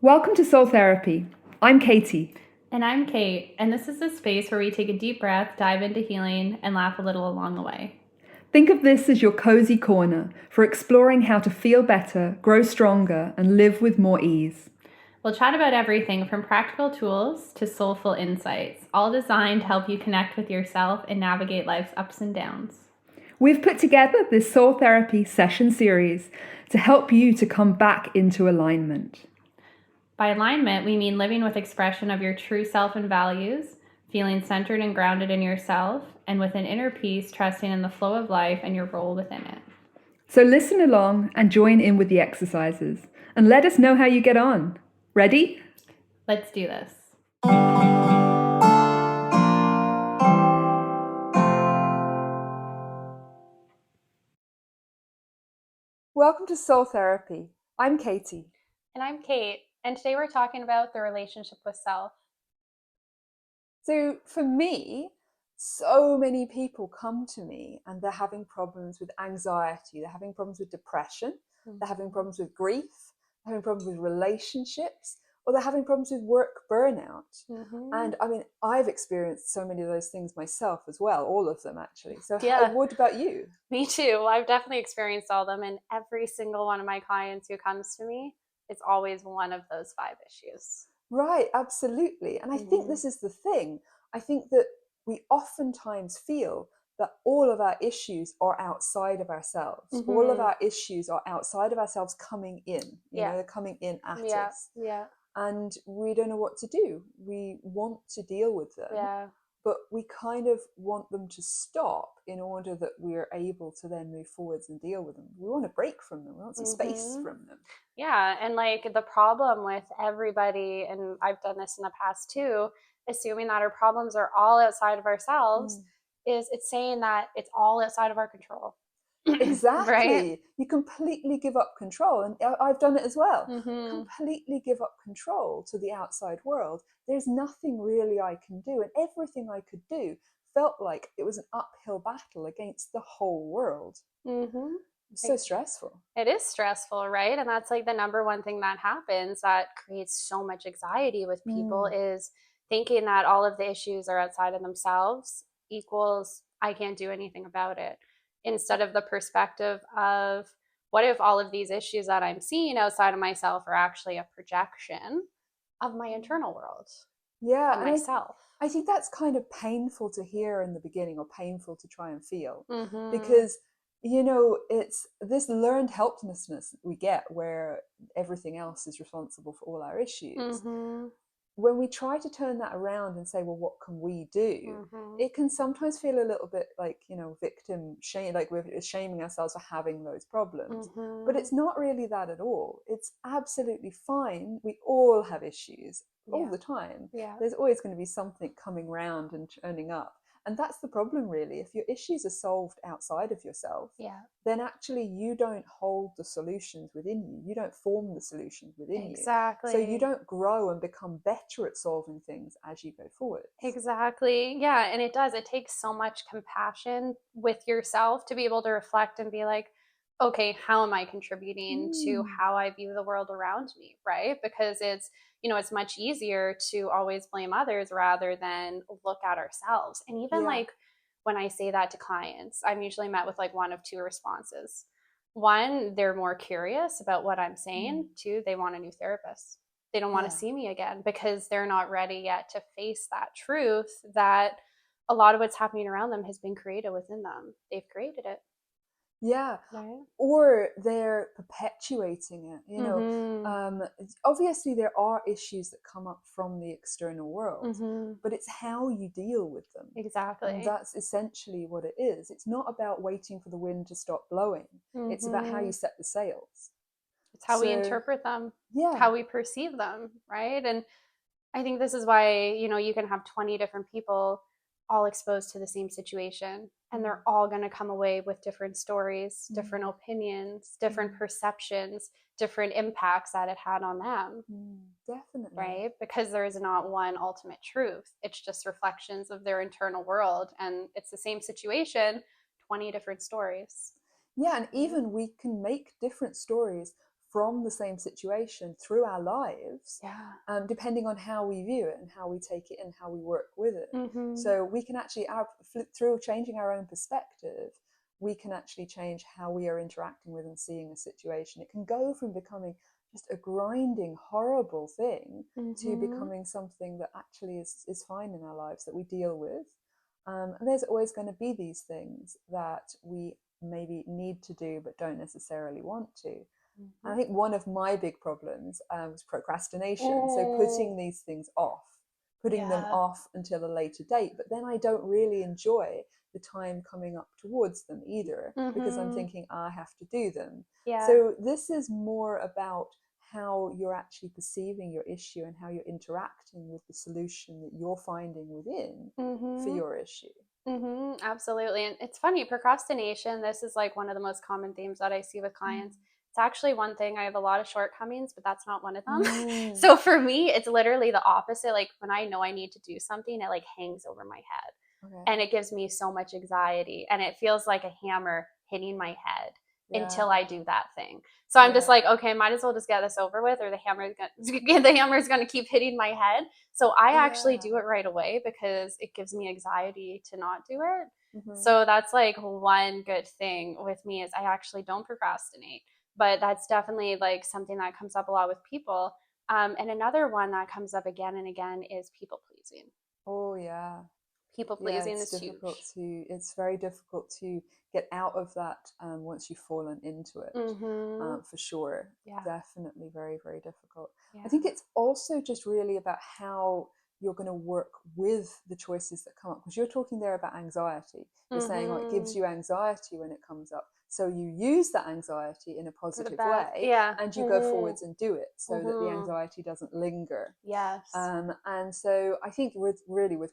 Welcome to Soul Therapy. I'm Katie. And I'm Kate, and this is a space where we take a deep breath, dive into healing, and laugh a little along the way. Think of this as your cozy corner for exploring how to feel better, grow stronger, and live with more ease. We'll chat about everything from practical tools to soulful insights, all designed to help you connect with yourself and navigate life's ups and downs. We've put together this Soul Therapy session series to help you to come back into alignment. By alignment, we mean living with expression of your true self and values, feeling centered and grounded in yourself, and with an inner peace, trusting in the flow of life and your role within it. So listen along and join in with the exercises, and let us know how you get on. Ready? Let's do this. Welcome to Soul Therapy. I'm Katie. And I'm Kate, and today we're talking about the relationship with self. So for me, so many people come to me and they're having problems with anxiety, they're having problems with depression, they're having problems with grief, they're having problems with relationships, or they're having problems with work burnout. And I mean, I've experienced so many of those things myself as well, all of them actually. So what about you? Me too. I've definitely experienced all of them, and every single one of my clients who comes to me, it's always one of those 5 issues. Right, absolutely. And I think this is the thing. I think that we oftentimes feel that all of our issues are outside of ourselves. All of our issues are outside of ourselves coming in. They're coming in at us. Yeah. And we don't know what to do. We want to deal with them, but we kind of want them to stop in order that we're able to then move forwards and deal with them. We want to break from them. We want some space from them. Yeah, and like the problem with everybody, and I've done this in the past too, assuming that our problems are all outside of ourselves, is it's saying that it's all outside of our control. Exactly. Right? You completely give up control. And I've done it as well. Completely give up control to the outside world. There's nothing really I can do. And everything I could do felt like it was an uphill battle against the whole world. It's so stressful. It is stressful, right? And that's like the number one thing that happens that creates so much anxiety with people is thinking that all of the issues are outside of themselves equals I can't do anything about it. Instead of the perspective of what if all of these issues that I'm seeing outside of myself are actually a projection of my internal world Yeah, and and myself. I think that's kind of painful to hear in the beginning, or painful to try and feel, because it's this learned helplessness we get where everything else is responsible for all our issues. When we try to turn that around and say, well, what can we do? It can sometimes feel a little bit like, victim shame, like we're shaming ourselves for having those problems. But it's not really that at all. It's absolutely fine. We all have issues all the time. There's always going to be something coming round and turning up. And that's the problem, really. If your issues are solved outside of yourself, then actually you don't hold the solutions within you. You don't form the solutions within you. Exactly. So you don't grow and become better at solving things as you go forward. Exactly. Yeah. And it does. It takes so much compassion with yourself to be able to reflect and be like, okay, how am I contributing to how I view the world around me? Right. Because it's much easier to always blame others rather than look at ourselves. And even like when I say that to clients, I'm usually met with like one of two responses. One, they're more curious about what I'm saying. Two, they want a new therapist. They don't want to see me again because they're not ready yet to face that truth that a lot of what's happening around them has been created within them. They've created it. Yeah. Right. Or they're perpetuating it. Obviously there are issues that come up from the external world, but it's how you deal with them. Exactly. And that's essentially what it is. It's not about waiting for the wind to stop blowing. It's about how you set the sails. It's how we interpret them, Yeah. how we perceive them, right? And I think this is why, you can have 20 different people all exposed to the same situation, and they're all going to come away with different stories, different opinions, different perceptions, different impacts that it had on them. Definitely. Right? Because there is not one ultimate truth. It's just reflections of their internal world, and it's the same situation, 20 different stories. Yeah, and even we can make different stories from the same situation through our lives, Yeah. depending on how we view it and how we take it and how we work with it. So we can actually, through changing our own perspective, we can actually change how we are interacting with and seeing a situation. It can go from becoming just a grinding, horrible thing to becoming something that actually is fine in our lives, that we deal with. And there's always going to be these things that we maybe need to do but don't necessarily want to. I think one of my big problems was procrastination. So putting these things off, putting them off until a later date. But then I don't really enjoy the time coming up towards them either, because I'm thinking, I have to do them. So this is more about how you're actually perceiving your issue and how you're interacting with the solution that you're finding within for your issue. Absolutely. And it's funny, procrastination, this is like one of the most common themes that I see with clients. It's actually one thing. I have a lot of shortcomings, but that's not one of them. So for me, it's literally the opposite. Like when I know I need to do something, it like hangs over my head. And it gives me so much anxiety, and it feels like a hammer hitting my head until I do that thing. So I'm just like, okay, might as well just get this over with, or the hammer is going to keep hitting my head. So I actually do it right away because it gives me anxiety to not do it. So that's like one good thing with me is I actually don't procrastinate. But that's definitely like something that comes up a lot with people. And another one that comes up again and again is people pleasing. Oh, yeah. People pleasing is huge. It's very difficult to get out of that once you've fallen into it, for sure. Definitely very, very difficult. I think it's also just really about how you're going to work with the choices that come up, because you're talking there about anxiety. You're saying, it gives you anxiety when it comes up. So you use that anxiety in a positive way, and you go forwards and do it so that the anxiety doesn't linger. And so I think with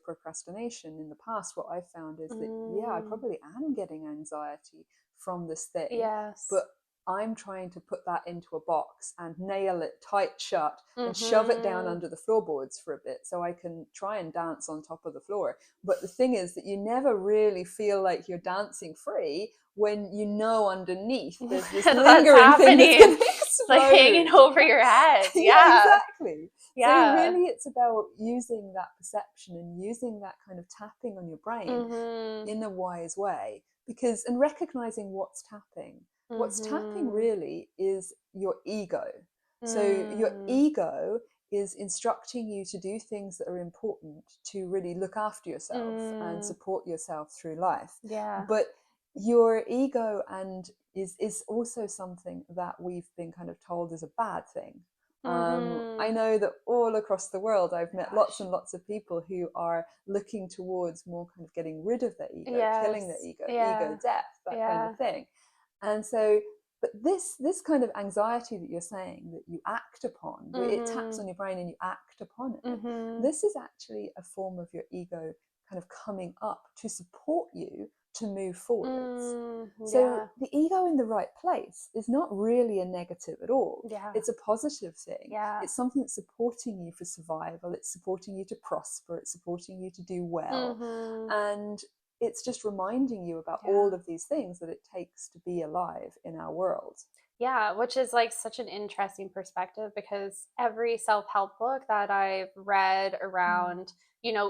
procrastination in the past, what I've found is that, I probably am getting anxiety from this thing, but I'm trying to put that into a box and nail it tight shut and shove it down under the floorboards for a bit so I can try and dance on top of the floor. But the thing is that you never really feel like you're dancing free when you know underneath there's this lingering thing that's going to explode. Like hanging over your head. Exactly. So really it's about using that perception and using that kind of tapping on your brain in a wise way, and recognizing what's tapping. What's tapping really is your ego. So your ego is instructing you to do things that are important to really look after yourself and support yourself through life. But your ego is also something that we've been kind of told is a bad thing. I know that all across the world I've met lots and lots of people who are looking towards more kind of getting rid of their ego, killing their ego, ego death, that kind of thing. And so, but this kind of anxiety that you're saying that you act upon, it taps on your brain and you act upon it. This is actually a form of your ego kind of coming up to support you to move forwards. So the ego in the right place is not really a negative at all. It's a positive thing. It's something that's supporting you for survival. It's supporting you to prosper. It's supporting you to do well. And it's just reminding you about all of these things that it takes to be alive in our world. Which is like such an interesting perspective, because every self-help book that I've read around,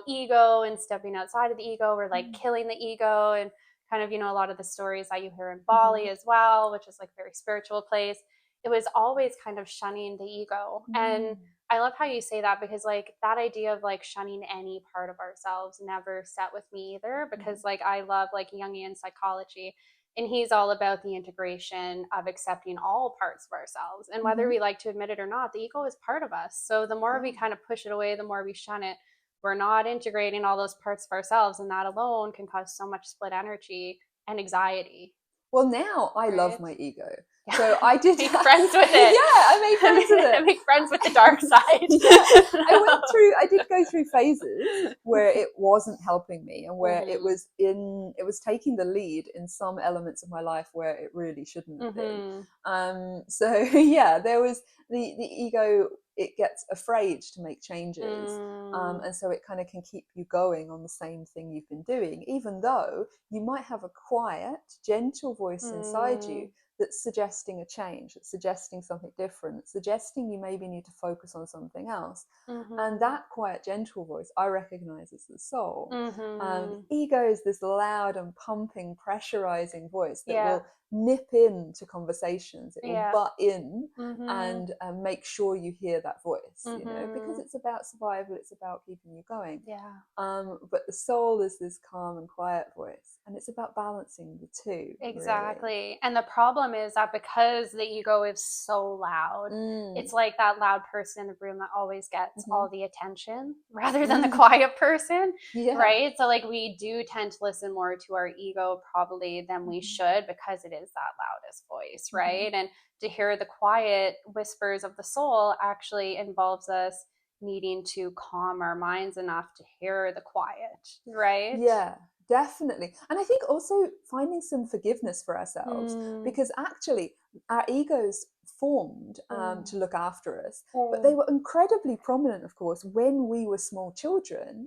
ego and stepping outside of the ego, or like killing the ego, and kind of, a lot of the stories that you hear in Bali as well, which is like a very spiritual place, it was always kind of shunning the ego. And I love how you say that, because like that idea of like shunning any part of ourselves never sat with me either, because like I love like Jungian psychology, and he's all about the integration of accepting all parts of ourselves. And whether we like to admit it or not, the ego is part of us. So the more we kind of push it away, the more we shun it, we're not integrating all those parts of ourselves. And that alone can cause so much split energy and anxiety. Well, now I love my ego. So I did make friends with it. I made friends with it. Make friends with the dark side. I did go through phases where it wasn't helping me, and where it was taking the lead in some elements of my life where it really shouldn't have been. So there was the ego. It gets afraid to make changes, and so it kind of can keep you going on the same thing you've been doing, even though you might have a quiet, gentle voice inside you that's suggesting a change, that's suggesting something different, that's suggesting you maybe need to focus on something else. And that quiet, gentle voice I recognize as the soul. Ego is this loud and pumping, pressurizing voice that will nip into conversations. It will butt in and make sure you hear that voice, you know, because it's about survival, it's about keeping you going. But the soul is this calm and quiet voice, and it's about balancing the two. Exactly. Really. And the problem is that because the ego is so loud, it's like that loud person in the room that always gets all the attention rather than the quiet person, right? So like we do tend to listen more to our ego probably than we should, because it is that loudest voice, right? And to hear the quiet whispers of the soul actually involves us needing to calm our minds enough to hear the quiet, right? Yeah, definitely. And I think also finding some forgiveness for ourselves, because actually our egos formed to look after us, but they were incredibly prominent, of course, when we were small children.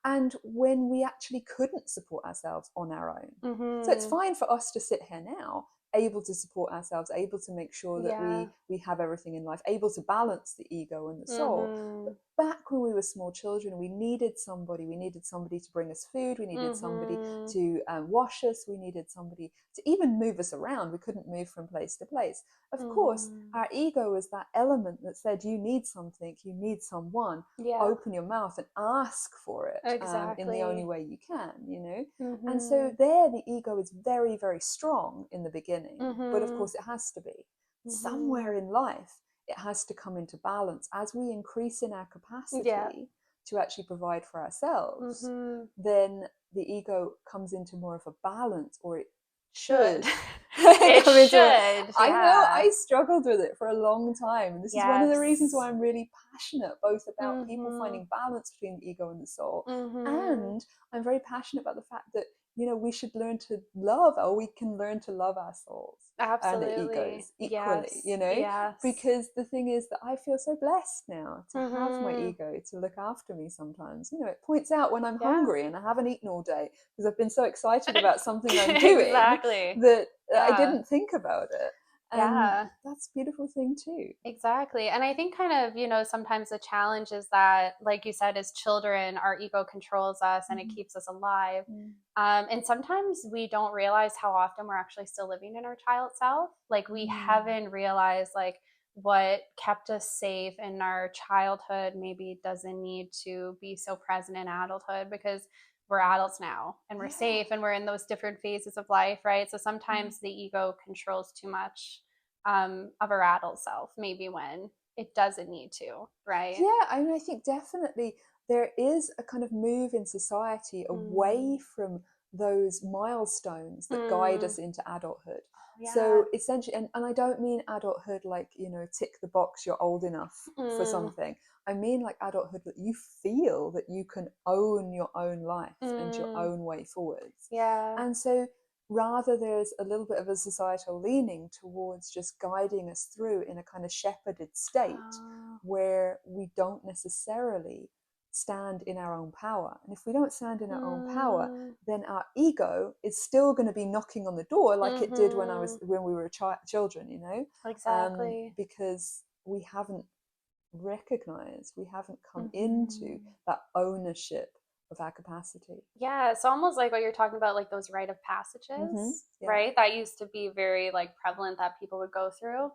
And when we actually couldn't support ourselves on our own. So it's fine for us to sit here now, able to support ourselves, able to make sure that we have everything in life, able to balance the ego and the soul. But back when we were small children, we needed somebody to bring us food, we needed somebody to wash us, we needed somebody to even move us around. We couldn't move from place to place. Of course, our ego is that element that said, you need something, you need someone, open your mouth and ask for it in the only way you can, you know. And so there the ego is very, very strong in the beginning, but of course it has to be. Somewhere in life it has to come into balance as we increase in our capacity to actually provide for ourselves. Then the ego comes into more of a balance, or it should. It should. I know I struggled with it for a long time, and this is one of the reasons why I'm really passionate both about people finding balance between the ego and the soul, and I'm very passionate about the fact that, you know, we should learn to love, or we can learn to love our souls and the egos equally, you know, because the thing is that I feel so blessed now to have my ego to look after me sometimes. You know, it points out when I'm hungry and I haven't eaten all day because I've been so excited about something I'm doing that I didn't think about it. And that's a beautiful thing too. Exactly. And I think kind of, you know, sometimes the challenge is that, like you said, as children, our ego controls us and it keeps us alive. And sometimes we don't realize how often we're actually still living in our child self. Like we haven't realized like what kept us safe in our childhood maybe doesn't need to be so present in adulthood, because we're adults now and we're safe and we're in those different phases of life, right? So sometimes the ego controls too much of our adult self, maybe when it doesn't need to, right? Yeah, I mean, I think definitely there is a kind of move in society away from those milestones that guide us into adulthood. So essentially, and I don't mean adulthood like, you know, tick the box, you're old enough for something. I mean like adulthood that you feel that you can own your own life and your own way forwards. And so rather there's a little bit of a societal leaning towards just guiding us through in a kind of shepherded state where we don't necessarily stand in our own power. And if we don't stand in our own power, then our ego is still going to be knocking on the door like it did when we were children, you know. Because we haven't recognized, we haven't come into that ownership of our capacity. Yeah, it's almost like what you're talking about, like those rite of passages, right? That used to be very like prevalent that people would go through.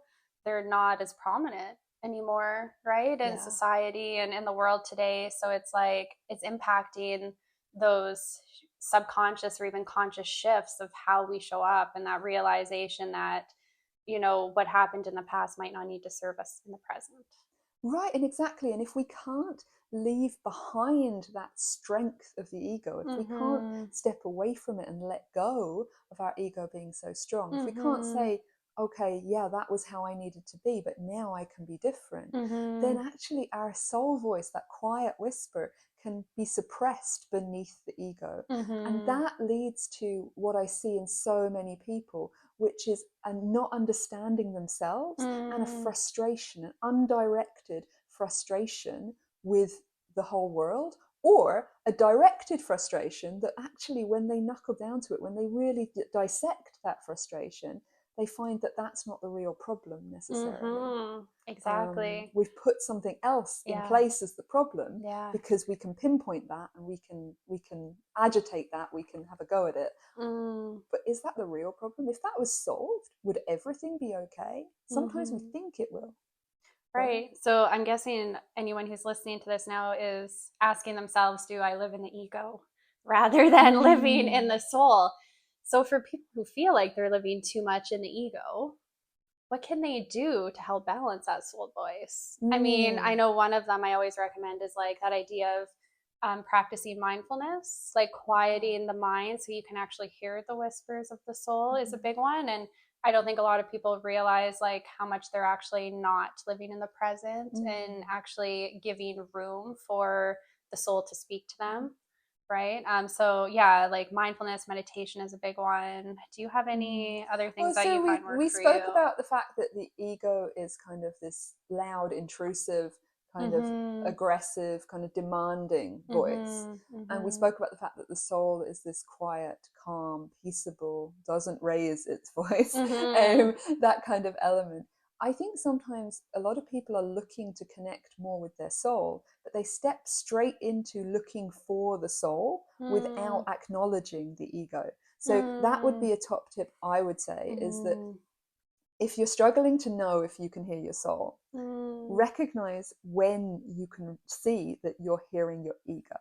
They're not as prominent anymore, right? In society and in the world today. So it's like it's impacting those subconscious or even conscious shifts of how we show up, and that realization that, you know, what happened in the past might not need to serve us in the present. Right, and exactly. And if we can't leave behind that strength of the ego, if we can't step away from it and let go of our ego being so strong, if we can't say, okay, yeah, that was how I needed to be, but now I can be different, then actually our soul voice, that quiet whisper, can be suppressed beneath the ego. And that leads to what I see in so many people, which is a not understanding themselves and a frustration, an undirected frustration with the whole world, or a directed frustration that actually, when they knuckle down to it, when they really dissect that frustration, they find that that's not the real problem necessarily. Exactly. We've put something else in place as the problem because we can pinpoint that, and we can agitate that, we can have a go at it. But is that the real problem? If that was solved, would everything be okay? Sometimes we think it will. Right. So I'm guessing anyone who's listening to this now is asking themselves, do I live in the ego rather than living in the soul? So for people who feel like they're living too much in the ego, what can they do to help balance that soul voice? I mean, I know one of them I always recommend is like that idea of practicing mindfulness, like quieting the mind so you can actually hear the whispers of the soul is a big one. And I don't think a lot of people realize like how much they're actually not living in the present and actually giving room for the soul to speak to them. Right. So yeah, like mindfulness meditation is a big one. Do you have any other things that you find work we for spoke you? about the fact that the ego is kind of this loud, intrusive, kind of aggressive, kind of demanding voice. And we spoke about the fact that the soul is this quiet, calm, peaceable, doesn't raise its voice, that kind of element. I think sometimes a lot of people are looking to connect more with their soul, but they step straight into looking for the soul without acknowledging the ego. So that would be a top tip, I would say, is that if you're struggling to know if you can hear your soul, recognize when you can see that you're hearing your ego.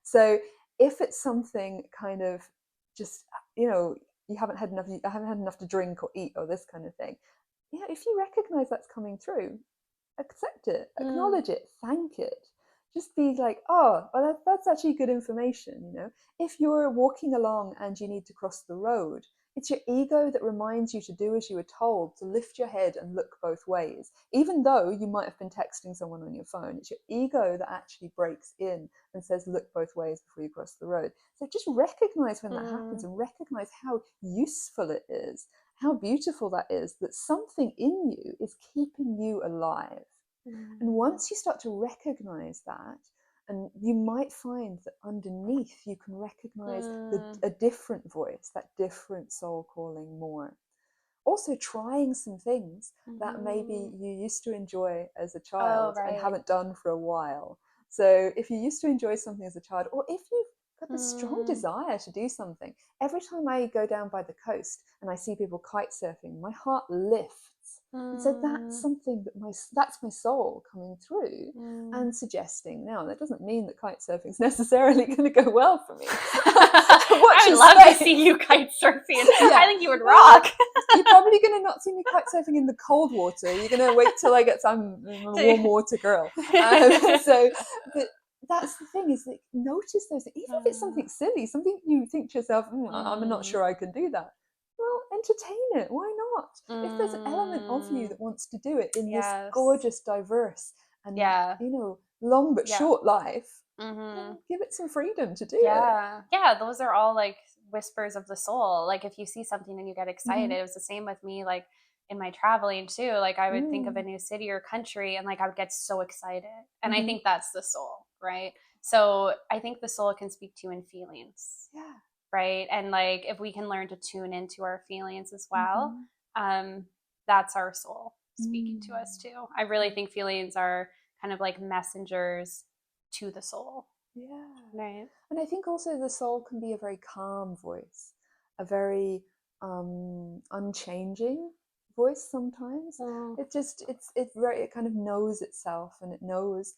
So if it's something kind of just, you haven't had enough to drink or eat or this kind of thing, if you recognize that's coming through, accept it, acknowledge it, thank it. Just be like, oh, well, that's actually good information. If you're walking along and you need to cross the road, it's your ego that reminds you to do as you were told, to lift your head and look both ways. Even though you might have been texting someone on your phone, it's your ego that actually breaks in and says, look both ways before you cross the road. So just recognize when that happens, and recognize how useful it is, how beautiful that is, that something in you is keeping you alive. And once you start to recognize that, and you might find that underneath you can recognize a different voice, that different soul calling more. Also trying some things that maybe you used to enjoy as a child and haven't done for a while. So if you used to enjoy something as a child, or if you've got this strong desire to do something, every time I go down by the coast and I see people kite surfing, my heart lifts. And so that's something that that's my soul coming through and suggesting. Now, that doesn't mean that kite surfing is necessarily going to go well for me. I would love to see you kite surfing. I think you would rock. You're probably going to not see me kite surfing in the cold water. You're going to wait till I get some warm water girl. But that's the thing, is that notice those, even if it's something silly, something you think to yourself, I'm not sure I can do that. Well, entertain it. Why not? If there's an element of you that wants to do it in this gorgeous, diverse, and long but short life, then give it some freedom to do it. Yeah, those are all like whispers of the soul. Like if you see something and you get excited, it was the same with me. Like in my traveling too, like I would think of a new city or country and like I would get so excited. And I think that's the soul, right? So I think the soul can speak to you in feelings. Yeah. Right. And like if we can learn to tune into our feelings as well, that's our soul speaking to us too. I really think feelings are kind of like messengers to the soul. Yeah. Right. And I think also the soul can be a very calm voice, a very unchanging voice sometimes. It kind of knows itself, and it knows,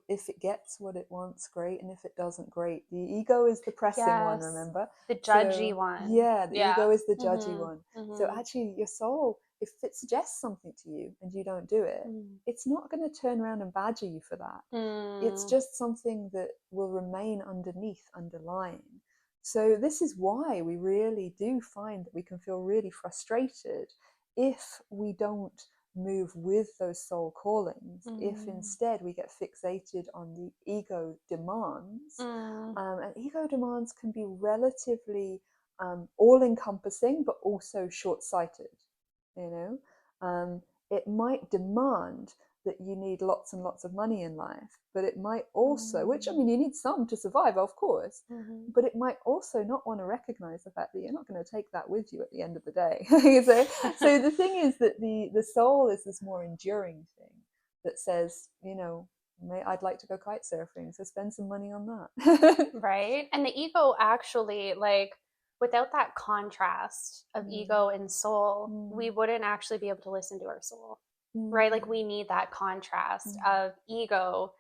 if it gets what it wants, great, and if it doesn't, great. The ego is the pressing one, remember? The judgy one. Yeah, the ego is the judgy one. So actually your soul, if it suggests something to you and you don't do it, it's not going to turn around and badger you for that. It's just something that will remain underlying. So this is why we really do find that we can feel really frustrated if we don't move with those soul callings, if instead we get fixated on the ego demands. And ego demands can be relatively all-encompassing, but also short-sighted. It might demand that you need lots and lots of money in life, but it might also, which I mean, you need some to survive, of course, but it might also not want to recognize the fact that you're not going to take that with you at the end of the day. So the thing is that the soul is this more enduring thing that says, I'd like to go kite surfing, so spend some money on that. Right. And the ego actually, like, without that contrast of ego and soul, we wouldn't actually be able to listen to our soul. Right? Like, we need that contrast of ego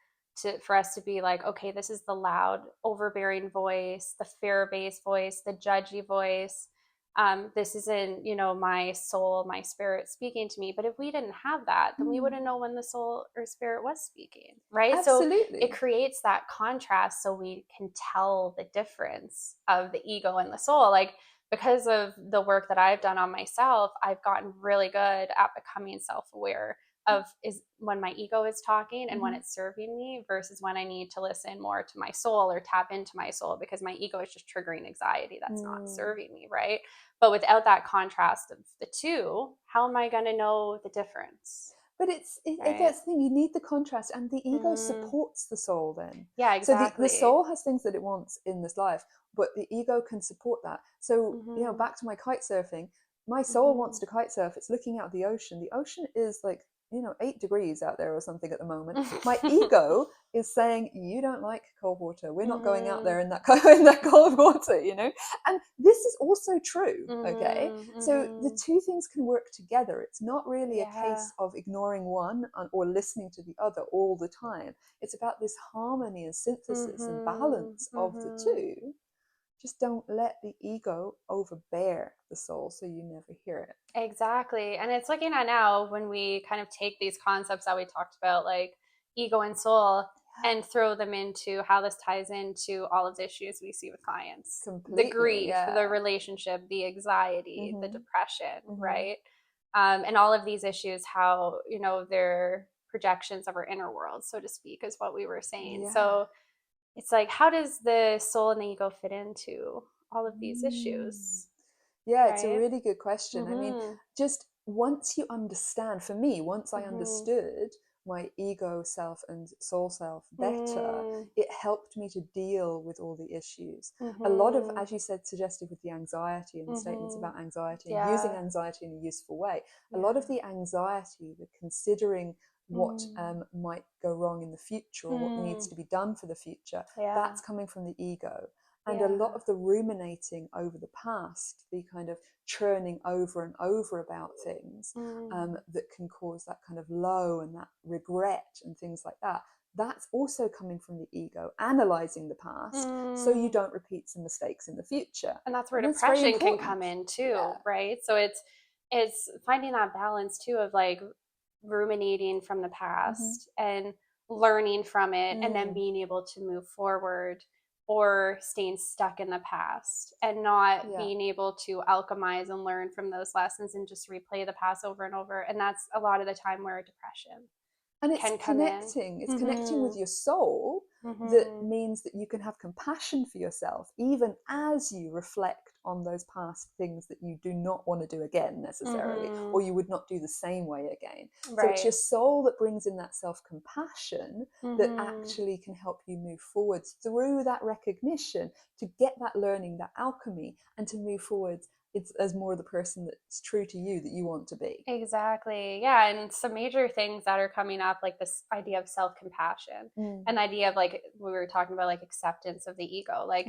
for us to be like, okay, this is the loud, overbearing voice, the fear-based voice, the judgy voice. This isn't, my soul, my spirit speaking to me. But if we didn't have that, then we wouldn't know when the soul or spirit was speaking, right? Absolutely. So it creates that contrast so we can tell the difference of the ego and the soul. Like, because of the work that I've done on myself, I've gotten really good at becoming self-aware of is when my ego is talking and when it's serving me versus when I need to listen more to my soul or tap into my soul, because my ego is just triggering anxiety that's not serving me, right? But without that contrast of the two, how am I going to know the difference? But that's the thing, you need the contrast, and the ego supports the soul then. Yeah, exactly. So the soul has things that it wants in this life, but the ego can support that. So, back to my kite surfing, my soul wants to kite surf. It's looking out the ocean. The ocean is like, 8 degrees out there or something at the moment. My ego is saying, you don't like cold water. We're not going out there in that cold water, And this is also true, okay? So the two things can work together. It's not really a case of ignoring one or listening to the other all the time. It's about this harmony and synthesis and balance of the two. Just don't let the ego overbear the soul so you never hear it. Exactly. And it's looking at now when we kind of take these concepts that we talked about, like ego and soul, and throw them into how this ties into all of the issues we see with clients. Completely, the grief, the relationship, the anxiety, the depression, right? And all of these issues, how, they're projections of our inner world, so to speak, is what we were saying. So it's like, how does the soul and the ego fit into all of these issues? Yeah, it's a really good question. I mean, just once you understand, for me, once I understood my ego self and soul self better, it helped me to deal with all the issues. A lot of, as you said, suggested with the anxiety and the statements about anxiety and using anxiety in a useful way, a lot of the anxiety, the considering what might go wrong in the future or what needs to be done for the future, that's coming from the ego. And a lot of the ruminating over the past, the kind of churning over and over about things that can cause that kind of low and that regret and things like that, that's also coming from the ego, analyzing the past so you don't repeat some mistakes in the future. And that's where depression can come in too, right? So it's finding that balance too of like ruminating from the past and learning from it and then being able to move forward, or staying stuck in the past and not being able to alchemize and learn from those lessons and just replay the past over and over. And that's a lot of the time where depression and it's connecting. It's connecting with your soul. That means that you can have compassion for yourself even as you reflect on those past things that you do not want to do again necessarily, or you would not do the same way again. So it's your soul that brings in that self-compassion that actually can help you move forwards through that recognition, to get that learning, that alchemy, and to move forwards as more the person that's true to you that you want to be. Exactly. Yeah. And some major things that are coming up, like this idea of self-compassion, an idea of, like we were talking about, like acceptance of the ego, like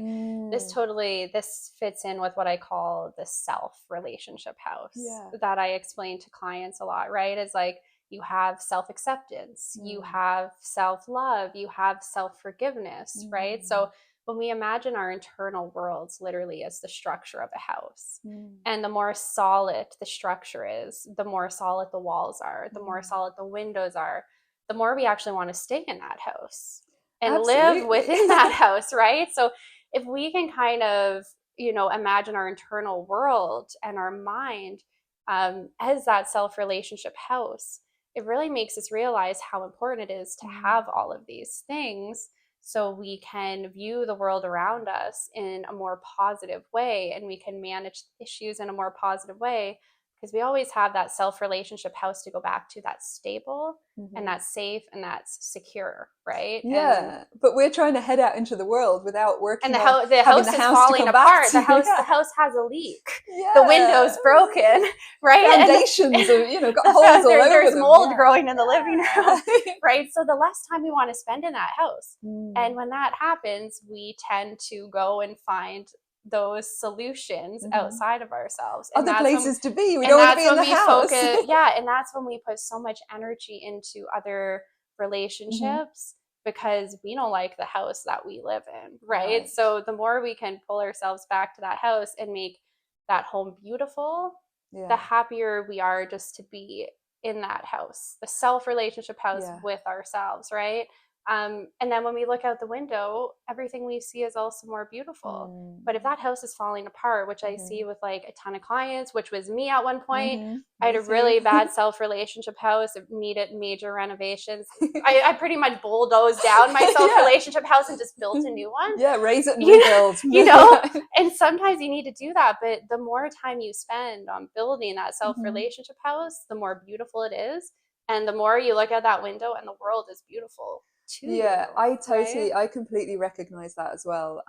this fits in with what I call the self relationship house that I explain to clients a lot, right? It's like, you have self-acceptance, you have self-love, you have self-forgiveness, right? So when we imagine our internal worlds literally as the structure of a house, and the more solid the structure is, the more solid the walls are, the more solid the windows are, the more we actually want to stay in that house and live within that house, right? So if we can kind of, imagine our internal world and our mind as that self-relationship house, it really makes us realize how important it is to have all of these things, so we can view the world around us in a more positive way, and we can manage issues in a more positive way because we always have that self-relationship house to go back to, that's stable and that's safe and that's secure, right? Yeah, but we're trying to head out into the world without And working the, on the having house the is house to falling come back apart. to. The house has a leak. The Yeah, window's broken, right? foundations are, got holes all over there's them. mold Yeah. growing in the living room, right? So the less time we want to spend in that house. And Mm. when that happens, we tend to go and find those solutions outside of ourselves. And Other that's places to be. We and don't want to that's be in when the we house. focus, yeah, and that's when we put so much energy into other relationships because we don't like the house that we live in, right? So the more we can pull ourselves back to that house and make that home beautiful, the happier we are just to be in that house, the self-relationship house with ourselves, right? And then when we look out the window, everything we see is also more beautiful. But if that house is falling apart, which I see with like a ton of clients, which was me at one point, I had a really bad self-relationship house. It needed major renovations. I pretty much bulldozed down my self-relationship house and just built a new one. Yeah, raise it and rebuild. And sometimes you need to do that. But the more time you spend on building that self-relationship house, the more beautiful it is. And the more you look at that window and the world is beautiful to you. I completely recognize that as well.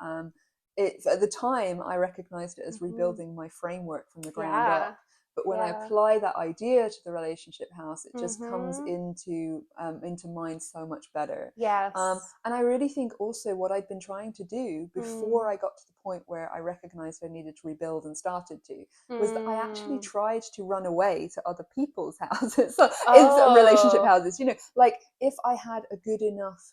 At the time I recognized it as rebuilding my framework from the ground up. But when I apply that idea to the relationship house, it just comes into mind so much better. Yes. And I really think also what I'd been trying to do before I got to the point where I recognized I needed to rebuild and started to, was that I actually tried to run away to other people's houses, in relationship houses. Like if I had a good enough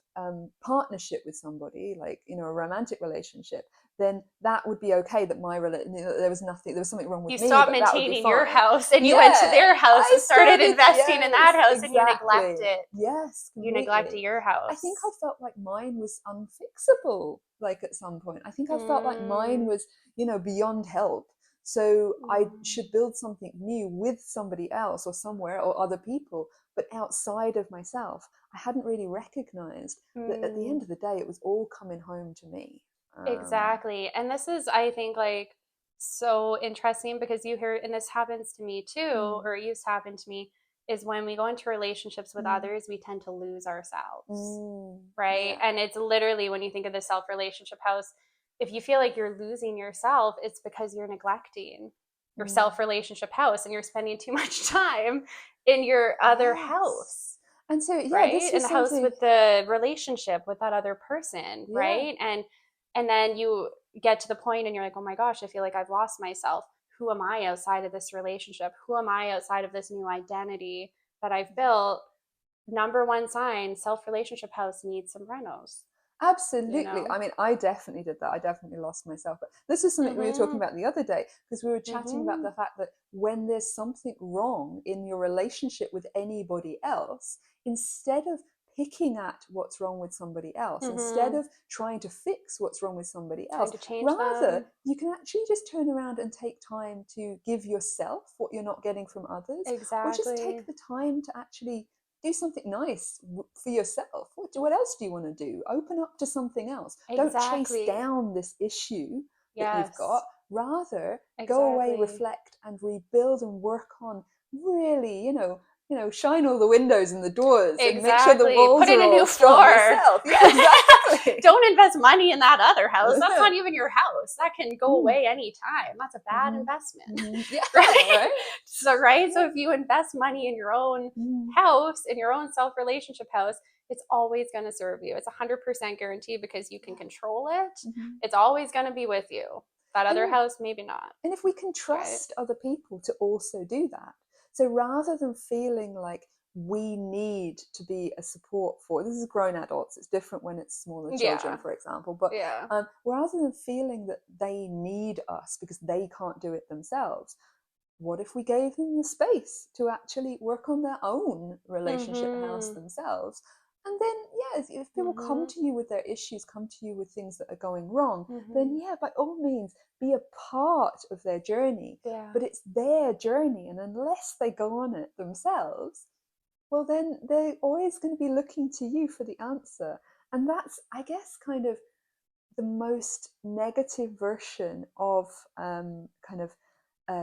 partnership with somebody, like a romantic relationship, then that would be okay. That there was something wrong with me. You stopped but maintaining your house and you went to their house and started investing in that house, and you neglect it. Yes, completely. You neglected your house. I think I felt like mine was unfixable. Like at some point, I think I felt like mine was, beyond help. So I should build something new with somebody else or somewhere or other people, but outside of myself. I hadn't really recognized that at the end of the day, it was all coming home to me. Exactly. And this is, I think, like so interesting because you hear, and this happens to me too, or it used to happen to me, is when we go into relationships with others, we tend to lose ourselves, right? And it's literally, when you think of the self-relationship house, if you feel like you're losing yourself, it's because you're neglecting your self-relationship house and you're spending too much time in your other house. And so, right? this in the house with the relationship with that other person, right? And then you get to the point and you're like, oh my gosh, I feel like I've lost myself. Who am I outside of this relationship? Who am I outside of this new identity that I've built? Number one sign, self-relationship house needs some renos. Absolutely. I mean, I definitely did that. I definitely lost myself. But this is something we were talking about the other day, because we were chatting about the fact that when there's something wrong in your relationship with anybody else, instead of picking at what's wrong with somebody else, instead of trying to fix what's wrong with somebody else, rather you can actually just turn around and take time to give yourself what you're not getting from others. Or just take the time to actually do something nice for yourself. What else do you want to do? Open up to something else. Don't chase down this issue that you've got. Rather, go away, reflect, and rebuild and work on really, shine all the windows and the doors and make sure the walls Put in are a new all strong floor. yourself. Yeah, exactly. Don't invest money in that other house. That's not even your house. That can go away anytime. That's a bad investment. Yeah, right? So if you invest money in your own house, in your own self-relationship house, it's always going to serve you. It's 100% guaranteed because you can control it. It's always going to be with you. That other house, maybe not. And if we can trust other people to also do that. So rather than feeling like we need to be a support for, this is grown adults, it's different when it's smaller children, for example, but rather than feeling that they need us because they can't do it themselves, what if we gave them the space to actually work on their own relationship house themselves? And then, if people come to you with their issues, come to you with things that are going wrong, then by all means, be a part of their journey. But it's their journey. And unless they go on it themselves, well, then they're always going to be looking to you for the answer. And that's, I guess, kind of the most negative version of kind of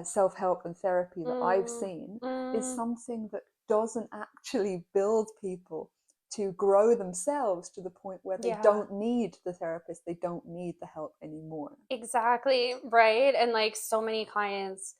self-help and therapy that I've seen is Mm. something that doesn't actually build people to grow themselves to the point where they Yeah. don't need the therapist, they don't need the help anymore. Exactly, right? And like so many clients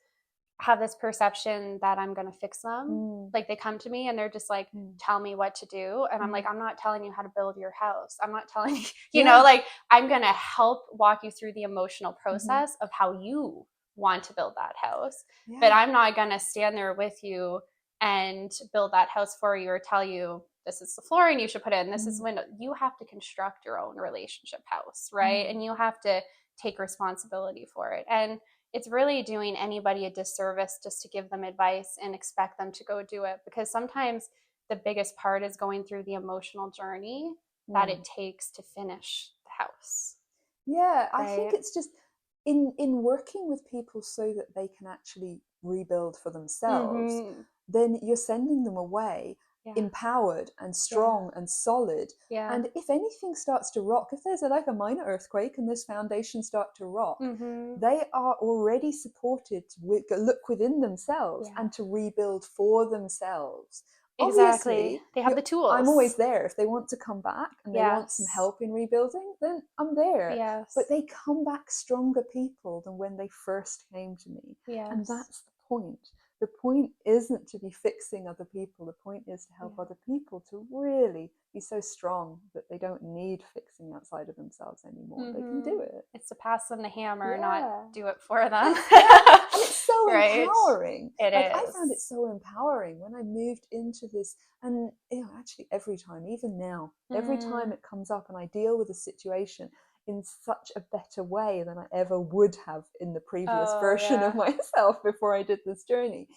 have this perception that I'm going to fix them. Like they come to me and they're just like, tell me what to do. And I'm like, I'm not telling you how to build your house. I'm not telling you, like I'm going to help walk you through the emotional process of how you want to build that house. Yeah. But I'm not going to stand there with you and build that house for you or tell you this is the flooring you should put in, this is the window. You have to construct your own relationship house, right? And you have to take responsibility for it. And it's really doing anybody a disservice just to give them advice and expect them to go do it, because sometimes the biggest part is going through the emotional journey that it takes to finish the house. Yeah, right? I think it's just in working with people so that they can actually rebuild for themselves, then you're sending them away empowered and strong and solid. And if anything starts to rock, if there's like a minor earthquake and this foundation start to rock, they are already supported to look within themselves and to rebuild for themselves. Exactly. Obviously, they have the tools. I'm always there. If they want to come back and they want some help in rebuilding, then I'm there. Yes. But they come back stronger people than when they first came to me. Yes. And that's the point. The point isn't to be fixing other people. The point is to help other people to really be so strong that they don't need fixing outside of themselves anymore. They can do it. It's to pass them the hammer, not do it for them. And it's so empowering. It is. I found it so empowering when I moved into this. And actually every time, even now, every time it comes up and I deal with a situation in such a better way than I ever would have in the previous version of myself before I did this journey,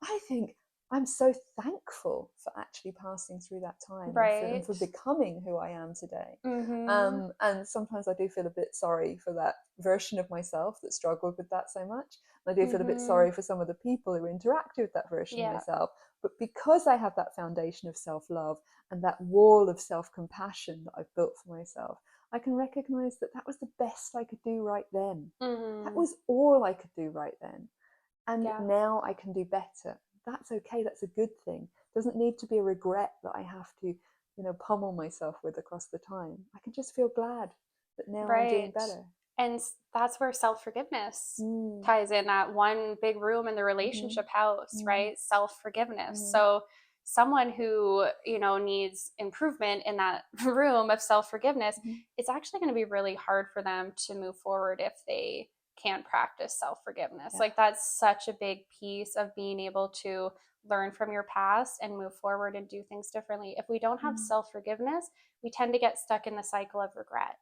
I think I'm so thankful for actually passing through that time and for becoming who I am today. And sometimes I do feel a bit sorry for that version of myself that struggled with that so much. And I do feel a bit sorry for some of the people who interacted with that version of myself. But because I have that foundation of self-love and that wall of self-compassion that I've built for myself, I can recognize that that was the best I could do right then. That was all I could do right then. And now I can do better. That's okay. That's a good thing. It doesn't need to be a regret that I have to, pummel myself with across the time. I can just feel glad that now I'm doing better. And that's where self-forgiveness ties in, that one big room in the relationship house, right? Self-forgiveness. So someone who, needs improvement in that room of self-forgiveness, it's actually going to be really hard for them to move forward if they can't practice self-forgiveness. Like that's such a big piece of being able to learn from your past and move forward and do things differently. If we don't have self-forgiveness, we tend to get stuck in the cycle of regret.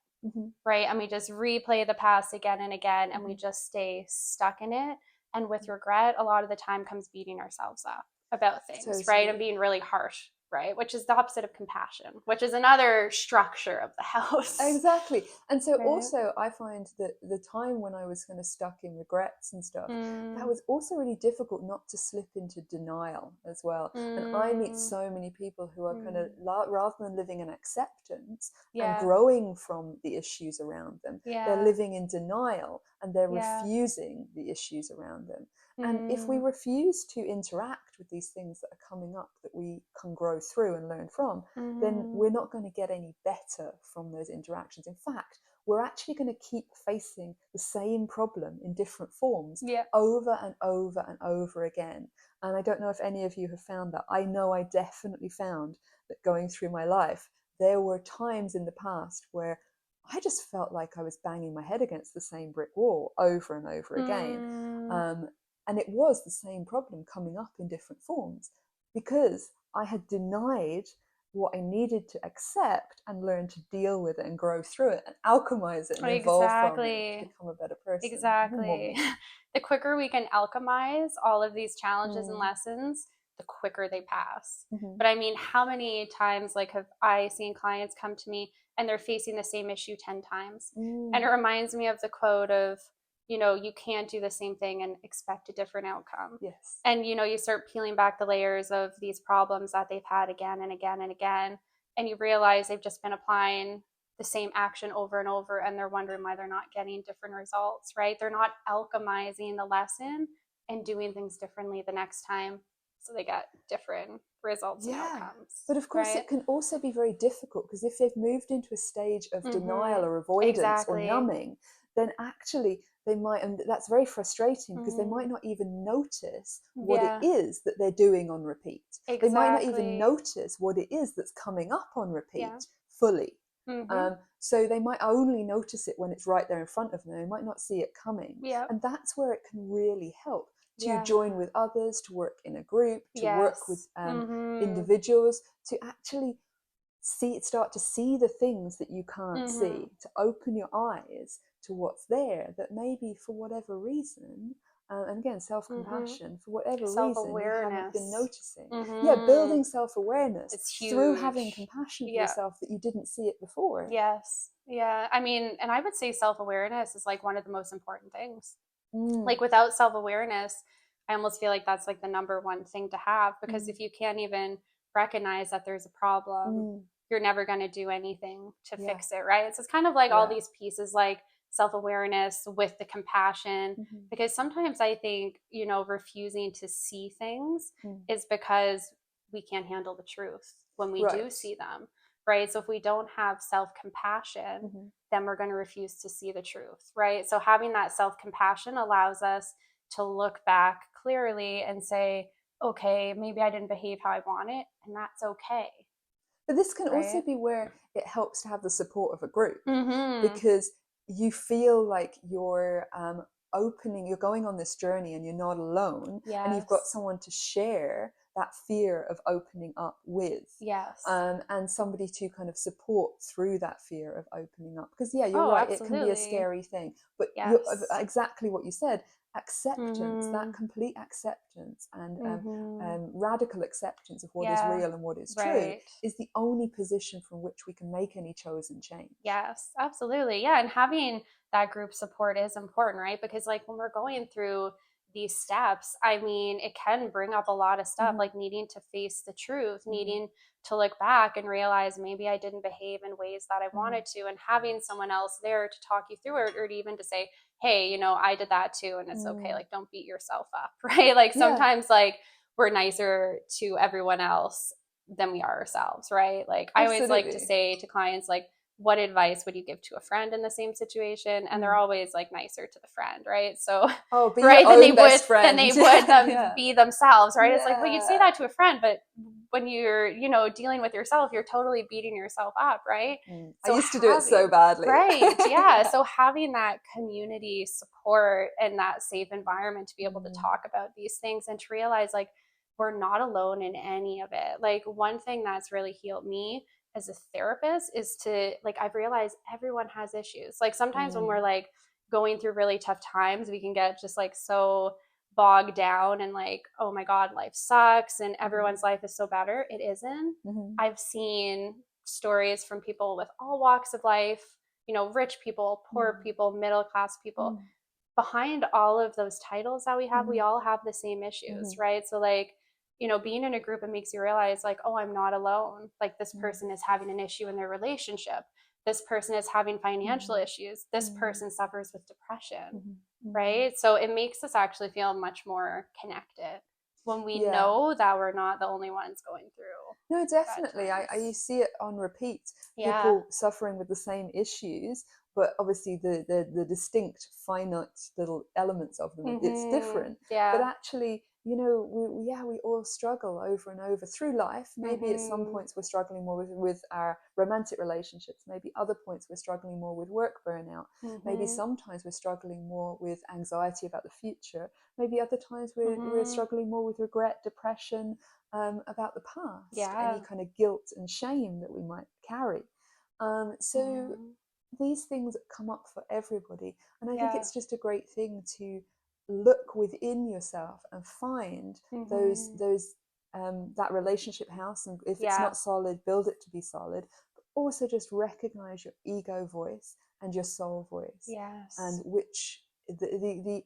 Right? And we just replay the past again and again, and we just stay stuck in it. And with regret, a lot of the time comes beating ourselves up about things, right? And being really harsh, right? Which is the opposite of compassion, which is another structure of the house. Exactly. And so also I find that the time when I was kind of stuck in regrets and stuff, that was also really difficult not to slip into denial as well. And I meet so many people who are kind of, rather than living in acceptance and growing from the issues around them, they're living in denial and they're refusing the issues around them. And if we refuse to interact with these things that are coming up that we can grow through and learn from, then we're not going to get any better from those interactions. In fact, we're actually going to keep facing the same problem in different forms over and over and over again. And I don't know if any of you have found that. I know I definitely found that going through my life, there were times in the past where I just felt like I was banging my head against the same brick wall over and over again. And it was the same problem coming up in different forms because I had denied what I needed to accept and learn to deal with it and grow through it and alchemize it and evolve from it to become a better person. Exactly. The quicker we can alchemize all of these challenges and lessons, the quicker they pass. But I mean, how many times have I seen clients come to me and they're facing the same issue 10 times? And it reminds me of the quote of, you can't do the same thing and expect a different outcome. Yes. And, you start peeling back the layers of these problems that they've had again and again and again. And you realize they've just been applying the same action over and over, and they're wondering why they're not getting different results, right? They're not alchemizing the lesson and doing things differently the next time so they get different results and outcomes. But of course, right? it can also be very difficult, because if they've moved into a stage of denial or avoidance or numbing, then actually they might, and that's very frustrating, because they might not even notice what it is that they're doing on repeat. They might not even notice what it is that's coming up on repeat fully. So they might only notice it when it's right there in front of them. They might not see it coming. And that's where it can really help to join with others, to work in a group, to work with individuals, to actually start to see the things that you can't see, to open your eyes to what's there that maybe for whatever reason, and again, self-compassion, for whatever reason you haven't been noticing. Building self-awareness through having compassion for yourself that you didn't see it before. I mean, and I would say self-awareness is like one of the most important things. Like without self-awareness, I almost feel like that's like the number one thing to have, because if you can't even recognize that there's a problem, you're never going to do anything to fix it, right? So it's kind of like all these pieces, like self-awareness with the compassion, because sometimes I think, refusing to see things is because we can't handle the truth when we do see them, right? So if we don't have self-compassion, then we're going to refuse to see the truth, right? So having that self-compassion allows us to look back clearly and say, okay, maybe I didn't behave how I want it, and that's okay. But this can also be where it helps to have the support of a group, because you feel like you're you're going on this journey and you're not alone, and you've got someone to share that fear of opening up with, and somebody to kind of support through that fear of opening up. Because you're right, absolutely. it can be a scary thing, but you're, exactly what you said, acceptance, that complete acceptance and radical acceptance of what is real and what is true, is the only position from which we can make any chosen change. Yes, absolutely. And having that group support is important, right? Because like when we're going through these steps, I mean, it can bring up a lot of stuff, like needing to face the truth, needing to look back and realize maybe I didn't behave in ways that I wanted to, and having someone else there to talk you through it, or even to say, hey, I did that too, and it's okay. Like, don't beat yourself up, right? Like sometimes like we're nicer to everyone else than we are ourselves, right? Like I always like to say to clients, like, what advice would you give to a friend in the same situation? And they're always like nicer to the friend, right? So be right, than they would be themselves, right? It's like, well, you'd say that to a friend, but when you're dealing with yourself, you're totally beating yourself up, right? So I used to do it so badly, right? So having that community support and that safe environment to be able to talk about these things, and to realize like we're not alone in any of it. Like one thing that's really healed me as a therapist is to, like, I've realized everyone has issues. Like sometimes when we're like going through really tough times, we can get just like so bogged down and like, oh my God, life sucks and everyone's life is so better. It isn't. I've seen stories from people with all walks of life, rich people, poor people, middle class people. Behind all of those titles that we have, we all have the same issues, right? So like, being in a group, it makes you realize like, oh, I'm not alone. Like this person is having an issue in their relationship. This person is having financial issues. This person suffers with depression, right? So it makes us actually feel much more connected when we know that we're not the only ones going through. No, definitely. You see it on repeat. People suffering with the same issues, but obviously the distinct finite little elements of them, it's different. But actually, we all struggle over and over through life. Maybe at some points we're struggling more with our romantic relationships. Maybe other points we're struggling more with work burnout. Maybe sometimes we're struggling more with anxiety about the future. Maybe other times we're struggling more with regret, depression, about the past, any kind of guilt and shame that we might carry. So these things come up for everybody, and I think it's just a great thing to look within yourself and find those that relationship house, and if it's not solid, build it to be solid. But also just recognize your ego voice and your soul voice, and which the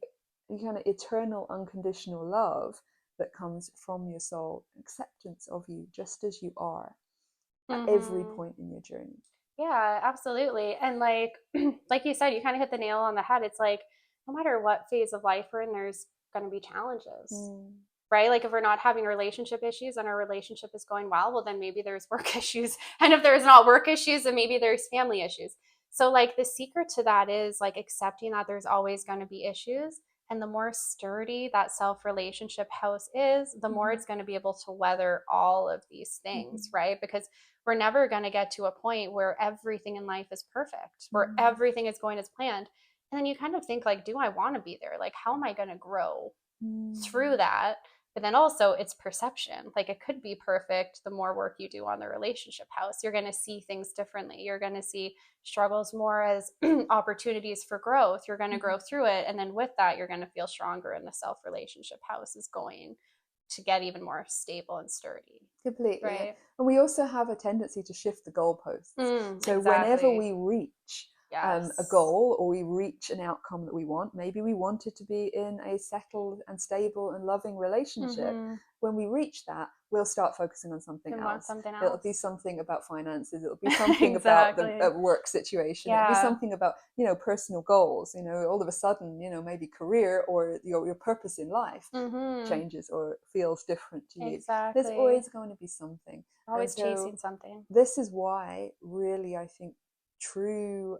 kind of eternal unconditional love that comes from your soul, acceptance of you just as you are at every point in your journey. Yeah, absolutely. And like like you said, you kind of hit the nail on the head. It's like no matter what phase of life we're in, there's going to be challenges. Mm. Right? Like if we're not having relationship issues and our relationship is going well then maybe there's work issues. And if there's not work issues, then maybe there's family issues. So like the secret to that is like accepting that there's always going to be issues. And the more sturdy that self relationship house is, the more it's going to be able to weather all of these things, right? Because we're never going to get to a point where everything in life is perfect, where everything is going as planned. And then you kind of think like, do I want to be there? Like, how am I going to grow through that? But then also it's perception. Like it could be perfect. The more work you do on the relationship house, you're going to see things differently. You're going to see struggles more as opportunities for growth. You're going to grow through it. And then with that, you're going to feel stronger, and the self relationship house is going to get even more stable and sturdy. Completely. Right. Yeah. And we also have a tendency to shift the goalposts. So exactly. Whenever we reach Yes. a goal, or we reach an outcome that we want, maybe we wanted to be in a settled and stable and loving relationship. When we reach that, we'll start focusing on something else. It'll be something about finances. It'll be something about the work situation. It'll be something about, personal goals. All of a sudden, maybe career or your purpose in life changes or feels different to you. Exactly. There's always going to be something. Always chasing something. This is why, really, I think true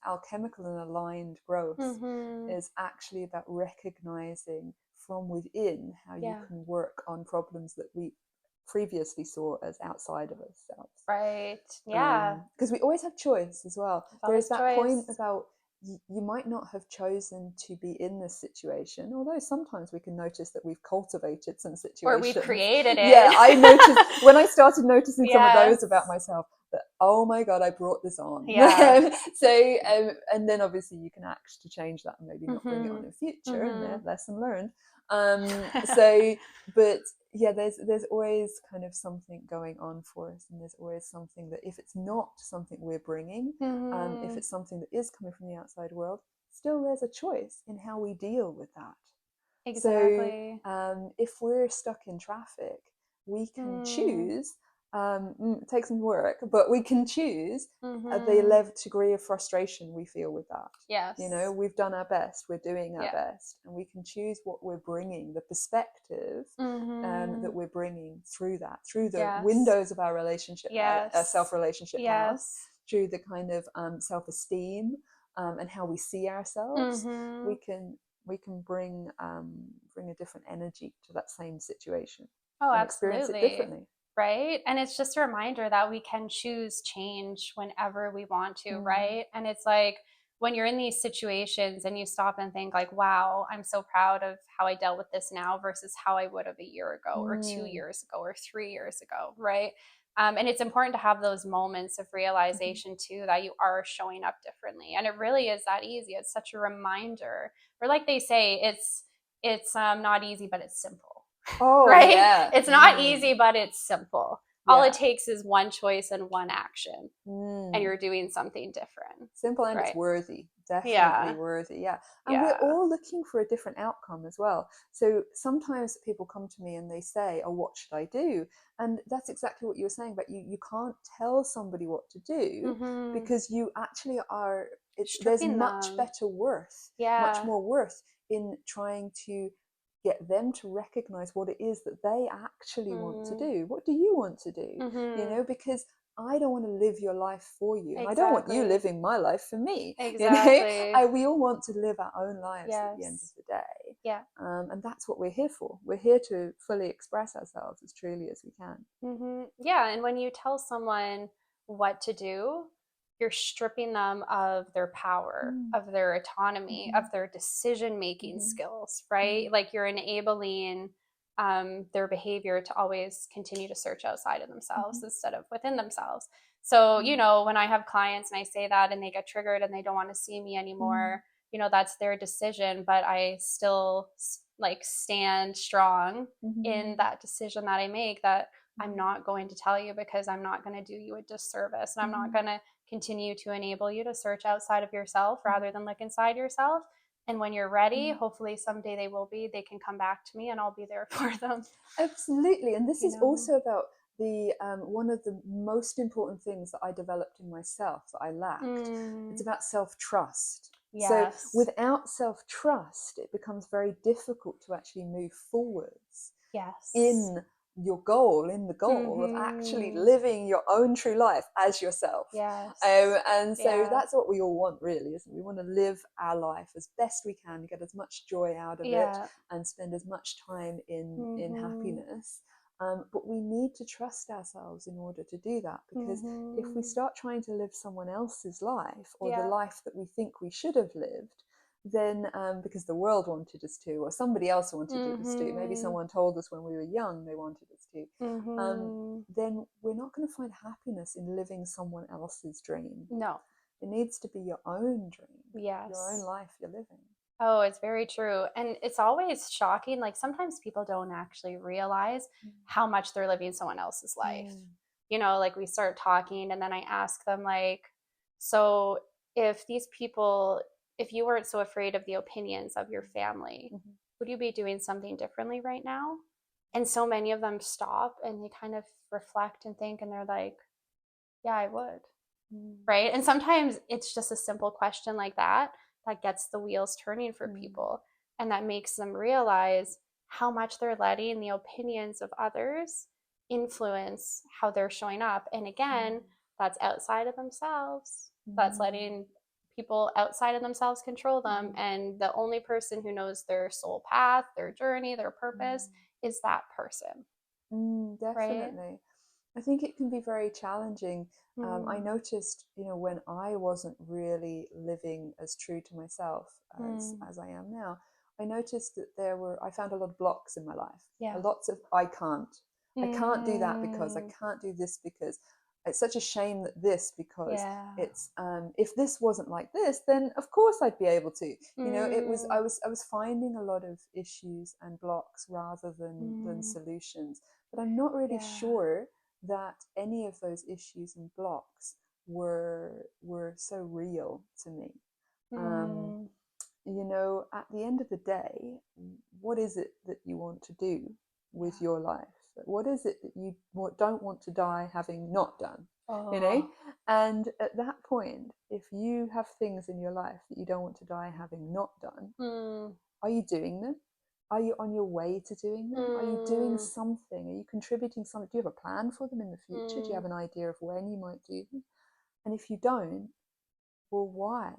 alchemical and aligned growth is actually about recognizing from within how you can work on problems that we previously saw as outside of ourselves. Right. Yeah. Because we always have choice as well. There's that point about you might not have chosen to be in this situation, although sometimes we can notice that we've cultivated some situations. Or we've created it. Yeah, I noticed when I started noticing some of those about myself that, oh my God, I brought this on. Yeah. So, and then obviously you can act to change that and maybe not bring it on in future, and lesson learned. But yeah, there's always kind of something going on for us, and there's always something that if it's not something we're bringing, if it's something that is coming from the outside world, still there's a choice in how we deal with that. Exactly. So if we're stuck in traffic, we can choose. It takes some work, but we can choose the degree of frustration we feel with that. Yes. We've done our best, we're doing our best, and we can choose what we're bringing, the perspective that we're bringing through that, through the windows of our relationship, our self-relationship house, through the kind of self-esteem and how we see ourselves. We can bring a different energy to that same situation. Oh, and absolutely. Experience it differently. Right. And it's just a reminder that we can choose change whenever we want to. Right. And it's like when you're in these situations and you stop and think like, wow, I'm so proud of how I dealt with this now versus how I would have a year ago or 2 years ago or 3 years ago. Right. And it's important to have those moments of realization too, that you are showing up differently. And it really is that easy. It's such a reminder. Or like they say, it's not easy, but it's simple. Oh, right? Yeah. It's not easy, but it's simple. All it takes is one choice and one action, and you're doing something different. Simple, and it's worthy. Definitely worthy. Yeah. And we're all looking for a different outcome as well. So sometimes people come to me and they say, oh, what should I do? And that's exactly what you were saying, but you can't tell somebody what to do because you actually are, there's much better worth, much more worth in trying to get them to recognize what it is that they actually want to do. What do you want to do? Because I don't want to live your life for you. And I don't want you living my life for me. Exactly. We all want to live our own lives at the end of the day. Yeah. And that's what we're here for. We're here to fully express ourselves as truly as we can. Yeah. And when you tell someone what to do, you're stripping them of their power, of their autonomy, of their decision-making skills, right? Like you're enabling their behavior to always continue to search outside of themselves instead of within themselves. So, when I have clients and I say that and they get triggered and they don't want to see me anymore, that's their decision, but I still like stand strong in that decision that I make, that I'm not going to tell you because I'm not going to do you a disservice, and I'm not going to continue to enable you to search outside of yourself rather than look inside yourself. And when you're ready, hopefully someday they will be, they can come back to me and I'll be there for them. Absolutely. And this is also about the one of the most important things that I developed in myself that I lacked. It's about self-trust. So Yes. without self-trust, it becomes very difficult to actually move forwards Yes. in in the goal of actually living your own true life as yourself. Yes. And so Yeah. that's what we all want, really, isn't it? We want to live our life as best we can, get as much joy out of it, Yeah. and spend as much time in Mm-hmm. happiness. But we need to trust ourselves in order to do that, because if we Mm-hmm. start trying to live someone else's life, or the Yeah. life that we think we should have lived, then because the world wanted us to, or somebody else wanted us to, maybe Mm-hmm. someone told us when we were young they wanted us to, Mm-hmm. then we're not going to find happiness in living someone else's dream. No. It needs to be your own dream, your own Yes. life you're living. Oh, it's very true. And it's always shocking. Like sometimes people don't actually realize how much they're living someone else's life. Mm. You know, like we start talking and then I ask them like, so if these people, if you weren't so afraid of the opinions of your family, Mm-hmm. would you be doing something differently right now? And so many of them stop and they kind of reflect and think and they're like, yeah, I would. Mm. Right. And sometimes it's just a simple question like that that gets the wheels turning for Mm. people and that makes them realize how much they're letting the opinions of others influence how they're showing up. And again, that's outside of themselves. That's Mm. letting people outside of themselves control them. Mm. And the only person who knows their soul path, their journey, their purpose Mm. is that person. Right. Definitely. I think it can be very challenging. I Mm, noticed, when I wasn't really living as true to myself mm, as I am now, I noticed that I found a lot of blocks in my life. yeah. Lots of I can't. I can't do that because I Mm, can't do this because it's such a shame that this because yeah. it's if this wasn't like this, then of course I'd be able to. It was Mm, I was finding a lot of issues and blocks rather than mm, solutions. But I'm not really yeah. sure that any of those issues and blocks were so real to me. Um, Mm, at the end of the day, what is it that you want to do with yeah. your life? What is it that you don't want to die having not done? You know, Oh. and at that point, if you have things in your life that you don't want to die having not done, Mm, are you doing them? Are you on your way to doing them? Are you doing mm, something? Are you contributing something? Do you have a plan for them in the future? Do you have mm. an idea of when you might do them? And if you don't, well, why?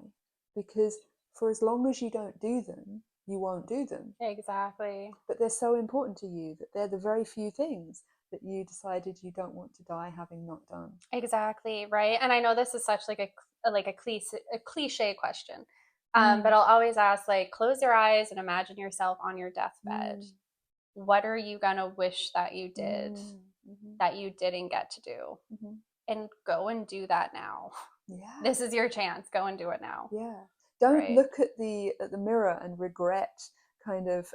Because for as long as you don't do them, you won't do them. Exactly. But they're so important to you that they're the very few things that you decided you don't want to die having not done. Exactly. Right. And I know this is such like a cliche question. But Mm, I'll always ask like close your eyes and imagine yourself on your deathbed. mm, What are you gonna wish mm, mm-hmm, that you didn't get to do? mm-hmm. And go and do that now. Yeah. This is your chance. Go and do it now. Yeah. Don't Right. look at the mirror and regret kind of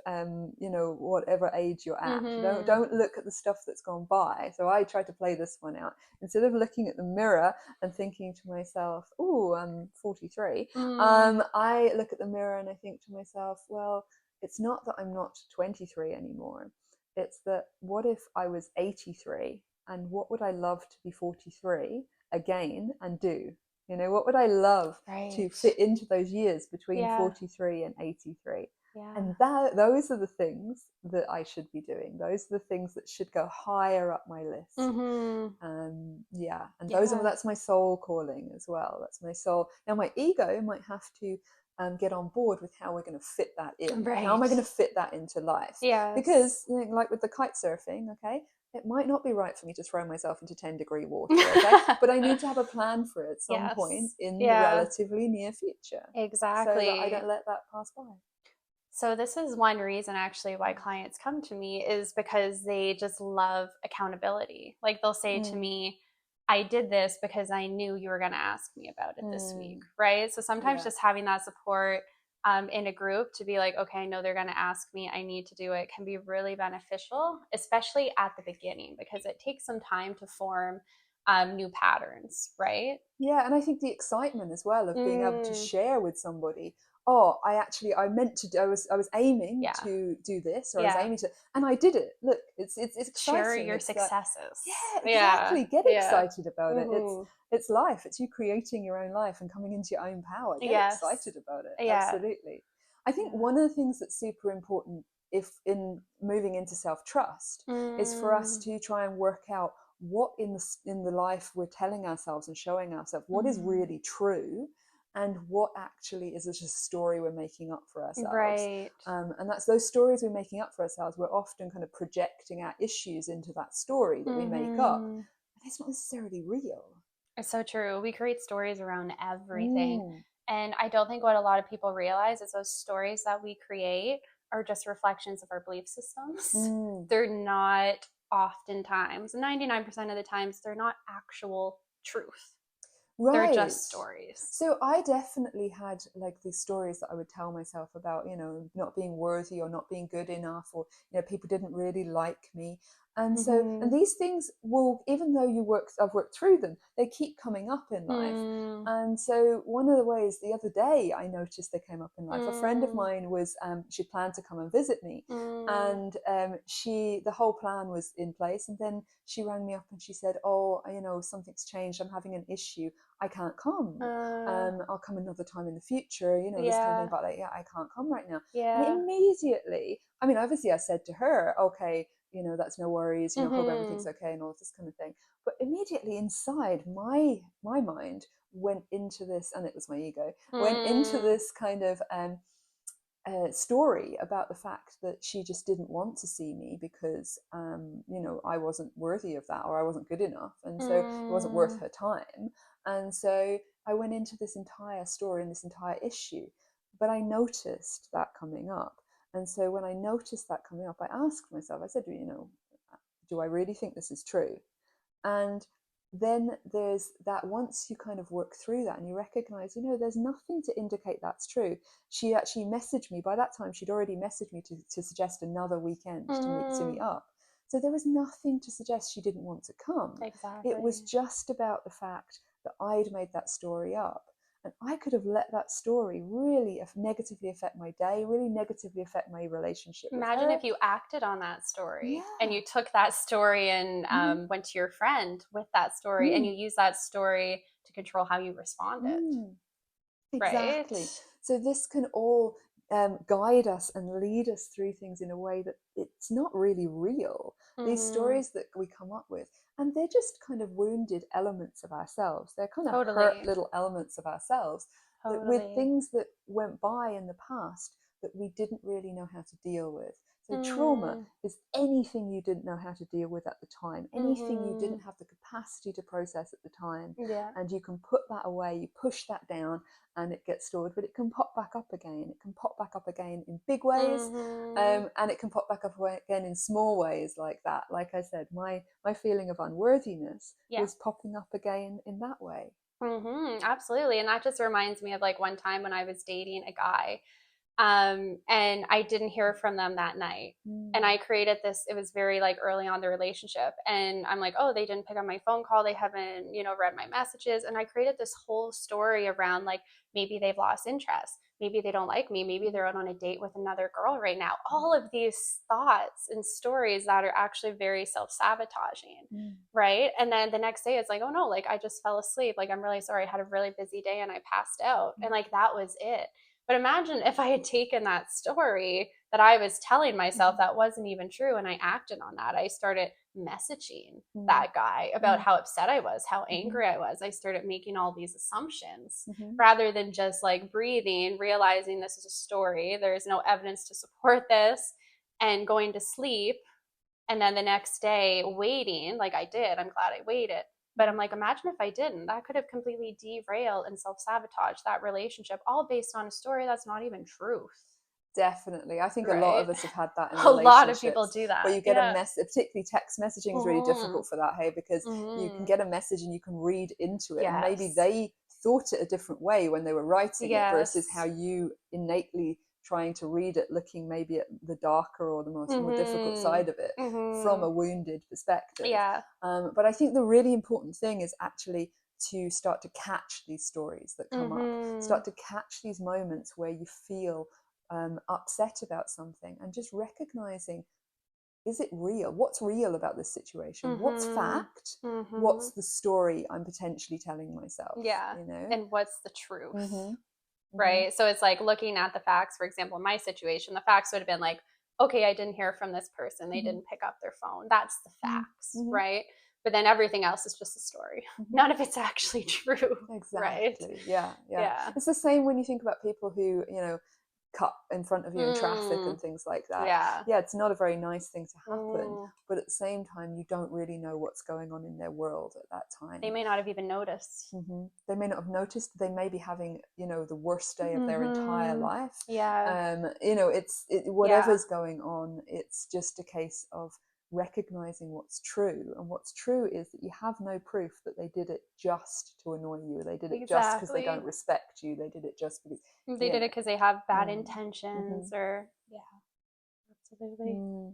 whatever age you're at. Mm-hmm. Don't look at the stuff that's gone by. So I try to play this one out. Instead of looking at the mirror and thinking to myself, "Oh, I'm 43." Mm, I look at the mirror and I think to myself, well, it's not that I'm not 23 anymore. It's that what if I was 83, and what would I love to be 43 again and do? What would I love to right. fit into those years between Yeah. 43 and 83? Yeah. And those are the things that I should be doing. Those are the things that should go higher up my list. Mm-hmm. Yeah, and Yeah. that's my soul calling as well. That's my soul. Now, my ego might have to get on board with how we're going to fit that in. How am I Right. going to fit that into life? Yes. Because, like with the kite surfing, okay, it might not be right for me to throw myself into 10-degree water, okay, but I need to have a plan for it at some point Yes. in the Yeah. relatively near future, so that I Exactly. don't let that pass by. So this is one reason actually why clients come to me is because they just love accountability. Like they'll say to Mm, me, I did this because I knew you were going to ask me about it this week, mm, right? So sometimes yeah. just having that support in a group to be like, okay, I know they're going to ask me, I need to do it, can be really beneficial, especially at the beginning because it takes some time to form new patterns, right? Yeah, and I think the excitement as well of being able to Mm, share with somebody, oh, I meant to do, I was aiming Yeah. to do this, or I was Yeah. aiming to, and I did it. Look, it's Share exciting. your It's like, successes. yeah, Yeah. exactly. Get Yeah. excited about it. Mm-hmm. It's life. It's you creating your own life and coming into your own power. Get Yes. excited about it. Yeah. Absolutely. I think Yeah. one of the things that's super important if in moving into self-trust is for us Mm. to try and work out what in the life we're telling ourselves and showing ourselves, what is Mm. really true and what actually is just a story we're making up for ourselves. Right. And that's those stories we're making up for ourselves. We're often kind of projecting our issues into that story that we make up, Mm-hmm. and it's not necessarily real. It's so true. We create stories around everything. Mm, And I don't think what a lot of people realize is those stories that we create are just reflections of our belief systems. mm. They're not oftentimes, 99% of the times, they're not actual truth. They're Right. just stories. So I definitely had like these stories that I would tell myself about, not being worthy or not being good enough, or, people didn't really like me. And Mm-hmm. these things will, even though I've worked through them, they keep coming up in life. Mm. And so one of the ways the other day I noticed they came up in life, a friend of Mm. mine she planned to come and visit me. Mm. And the whole plan was in place. And then she rang me up and she said, oh, something's changed. I'm having an issue. I can't come. I'll come another time in the future, this kind of thing. Yeah. But like, yeah, I can't come right now. And Yeah. immediately, I mean, obviously I said to her, okay, that's no worries, hope Mm-hmm. everything's okay and all this kind of thing. But immediately inside my mind went into this, and it was my ego, went into Mm. this kind of story about the fact that she just didn't want to see me because I wasn't worthy of that, or I wasn't good enough, and so it wasn't worth Mm. her time. And so I went into this entire story and this entire issue, but I noticed that coming up. And so when I noticed that coming up, I asked myself, I said, do I really think this is true? And then there's that, once you kind of work through that and you recognize, there's nothing to indicate that's true. She actually messaged me. By that time, she'd already messaged me to suggest another weekend to meet Mm. up. So there was nothing to suggest she didn't want to come. It was Exactly. just about the fact that I'd made that story up. And I could have let that story really negatively affect my day, really negatively affect my relationship with Imagine her. if you acted on that story and Yeah. you took that story and Mm, went to your friend with that story and you mm, used that story to control how you responded, mm. right? Exactly. So this can all guide us and lead us through things in a way that it's not really real. These Mm-hmm. stories that we come up with, and they're just kind of wounded elements of ourselves. They're kind of hurt Totally. little elements of ourselves that, with Totally. things that went by in the past, that we didn't really know how to deal with. So trauma Mm. is anything you didn't know how to deal with at the time, anything you Mm-hmm. didn't have the capacity to process at the time, Yeah. and you can put that away, you push that down, and it gets stored. But it can pop back up again. It can pop back up again in big ways, Mm-hmm. and it can pop back up again in small ways like that. Like I said, my feeling of unworthiness Yeah. was popping up again in that way. Mm-hmm. Absolutely. And that just reminds me of like one time when I was dating a guy. And I didn't hear from them that night. And Mm. I created this, it was very like early on the relationship. And I'm like, oh, they didn't pick up my phone call. They haven't, read my messages. And I created this whole story around like maybe they've lost interest. Maybe they don't like me. Maybe they're out on a date with another girl right now. All of these thoughts and stories that are actually very self sabotaging. Mm. Right. And then the next day it's like, oh no, like I just fell asleep. Like I'm really sorry. I had a really busy day and I passed out. And like that was it. But imagine if I had taken that story that I was telling myself Mm-hmm. that wasn't even true and I acted on that. I started messaging Mm. that guy about Mm. how upset I was, how Mm-hmm. angry I was. I started making all these assumptions Mm-hmm. rather than just like breathing, realizing this is a story. There's no evidence to support this, and going to sleep. And then the next day, waiting like I did. I'm glad I waited. But I'm like, imagine if I didn't. That could have completely derailed and self sabotaged that relationship, all based on a story that's not even truth. Definitely. I think a lot Right? of us have had that in A lot of people relationships do where that. you get a Yeah. mess, particularly text messaging is really Mm-hmm. difficult for that, hey, because you can Mm-hmm. get a message and you can read into it, and maybe Yes. they thought it a different way when they were writing it versus how Yes. you innately trying to read it, looking maybe at the darker or the more difficult Mm-hmm. side of it from Mm-hmm. a wounded perspective. Yeah. But I think the really important thing is actually to start to catch these stories that come up, start to catch these moments where you feel upset about something, and just recognizing, is it real? What's real about this situation? What's fact? What's the story I'm potentially telling myself? Yeah. You know? And what's the truth? Right. So it's like looking at the facts. For example, in my situation, the facts would have been like, okay, I didn't hear from this person. They didn't pick up their phone. That's the facts, right? But then everything else is just a story. None of it's actually true. Exactly. Right? Yeah. It's the same when you think about people who, you know, cut in front of you in traffic and things like that. Yeah, it's not a very nice thing to happen, but at the same time, you don't really know what's going on in their world at that time. They may not have even noticed. They may not have noticed. They may be having, you know, the worst day of their entire life. You know, whatever's going on, it's just a case of recognizing what's true. And what's true is that you have no proof that they did it just to annoy you. They did it just because they don't respect you. They did it just because they did it because they have bad intentions, or absolutely.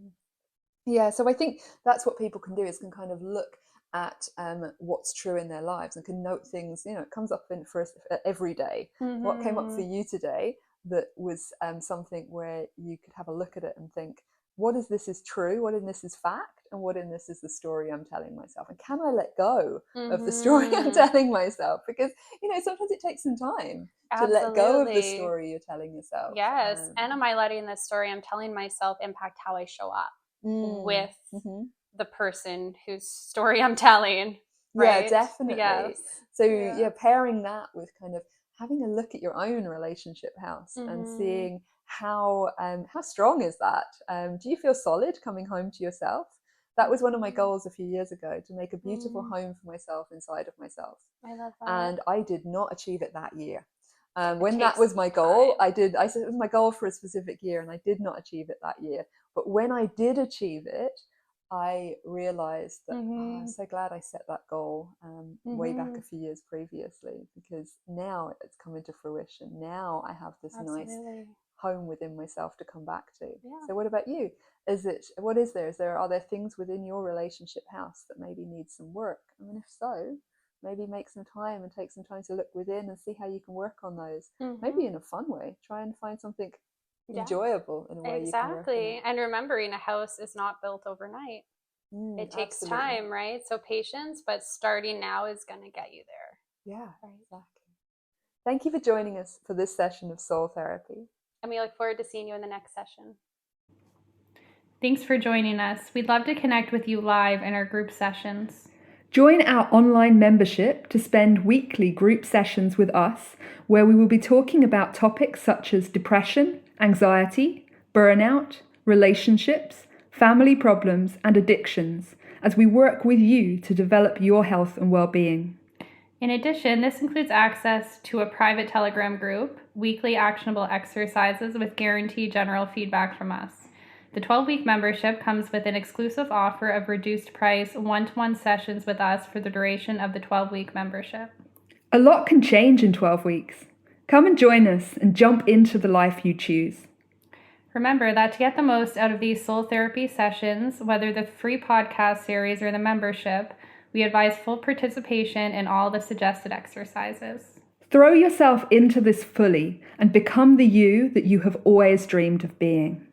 Yeah, so I think that's what people can do, is can kind of look at what's true in their lives, and can note things. You know, it comes up for every day. What came up for you today that was something where you could have a look at it and think, what is this is true, what in this is fact, and what in this is the story I'm telling myself, and can I let go of the story I'm telling myself? Because, you know, sometimes it takes some time to let go of the story you're telling yourself. Yes. And am I letting the story I'm telling myself impact how I show up with the person whose story I'm telling? Right? Yeah, definitely. So pairing that with kind of having a look at your own relationship house and seeing how strong is that? Do you feel solid coming home to yourself? That was one of my goals a few years ago, to make a beautiful home for myself inside of myself. I love that. And I did not achieve it that year. When that was my goal, I said it was my goal for a specific year, and I did not achieve it that year. But when I did achieve it, I realized that I'm so glad I set that goal way back a few years previously, because now it's come into fruition. Now I have this nice home within myself to come back to. So what about you? Are there things within your relationship house that maybe need some work? I mean, if so, maybe make some time and take some time to look within and see how you can work on those. Maybe in a fun way. Try and find something enjoyable in a way you can work on it. And remembering, a house is not built overnight. It takes time, right? So patience, but starting now is going to get you there. Yeah, exactly. Thank you for joining us for this session of Soul Therapy. And we look forward to seeing you in the next session. Thanks for joining us. We'd love to connect with you live in our group sessions. Join our online membership to spend weekly group sessions with us, where we will be talking about topics such as depression, anxiety, burnout, relationships, family problems, and addictions, as we work with you to develop your health and well-being. In addition, this includes access to a private Telegram group, weekly actionable exercises with guaranteed general feedback from us. The 12-week membership comes with an exclusive offer of reduced price one-to-one sessions with us for the duration of the 12-week membership. A lot can change in 12 weeks. Come and join us and jump into the life you choose. Remember that to get the most out of these soul therapy sessions, whether the free podcast series or the membership, we advise full participation in all the suggested exercises. Throw yourself into this fully and become the you that you have always dreamed of being.